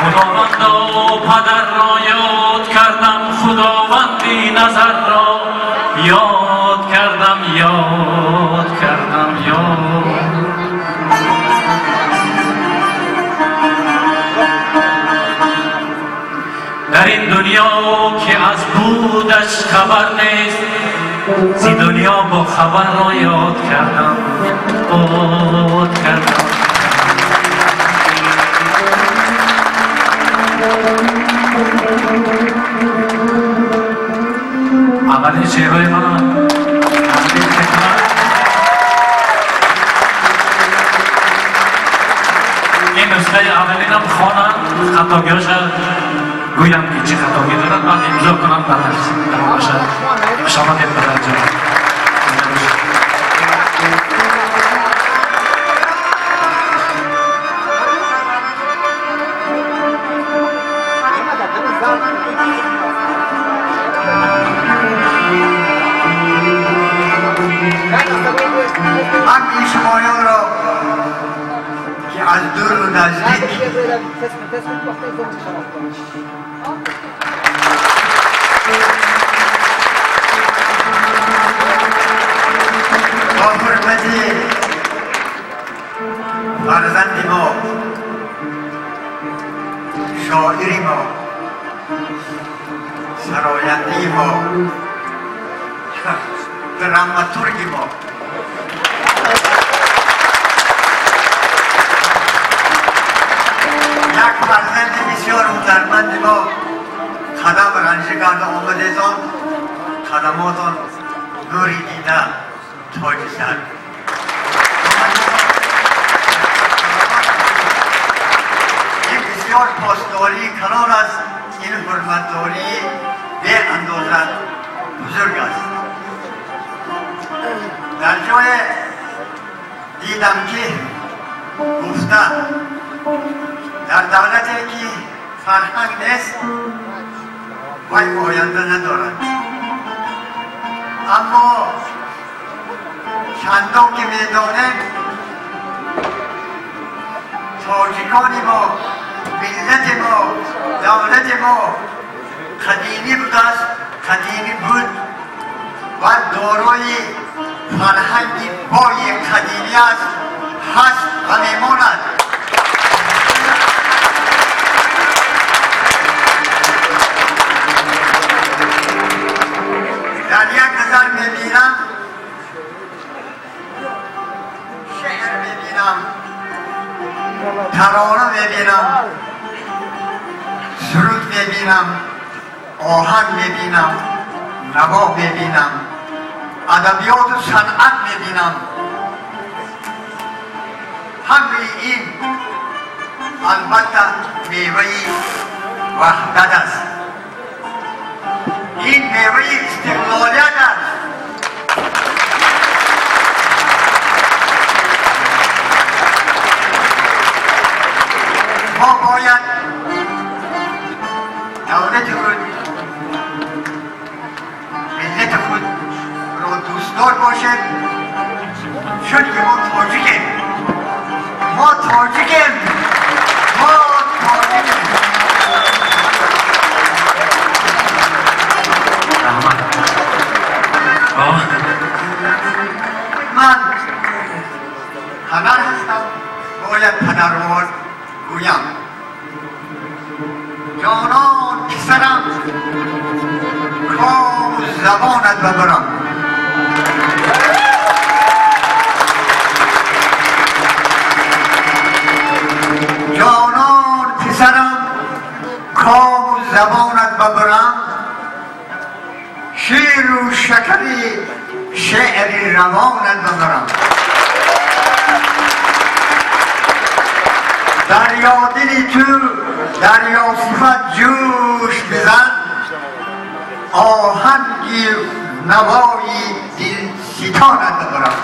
خداوندا پدر را یاد کردم، خداوندی نظر را یاد کردم، یاد کردم، یاد. در این دنیا که از بودش خبر نیست، زی دنیا با خبر را یاد کردم، یاد کردم. اولین شعرهای من این نسخه اولینم خوانم، خطاگیاش گویم که چه خطاگی دارد، من امضا کنم در باشد شما که توجه. همین شمایان را که از دور و نزدیک با حرمت فرزند ما، شاعری ما، سراینده ما، دراماتورگ ما، یک فرزند بسیار هنرمند ما قدم رنجه کرده آمده زان، قدماتان نوری دیده تاج سر. این بسیار پاسداری کنار است، این حرمتداری به اندازه بزرگ است. در جای دیدم که گفته در دولتی که فرهنگ نیست وی آینده ندارد، اما چندان که میدانیم تاجیکان ما، ملت ما، دولت ما قدیمی بود است، قدیمی بود و دارای فرهنگی بای قدیمی است، هست و میماند. در یک نظر میبینم شعر میبینم، ترانه میبینم، سرود میبینم، آهنگ میبینم، نوا میبینم، ادبیات و صنعت میبینم. همه این البته میوه وحدت است، این میوه استقلالیت است. ما باید دولت خود، ملت خود را دوستدار باشیم، چون که ما تاجیکیم، ما تاجیکیم، ما تاجیکیم. من هنر هستم، باید پدروار گویم. جانان پسرم کام و زبانت ببرم، جانان پسرم کام و زبانت ببرم، شیر و شکری شعری روانت ببرم. دریا دلی تو دریا صفت جوش بزن، آهنگی نوایی دل ستانت ببرم.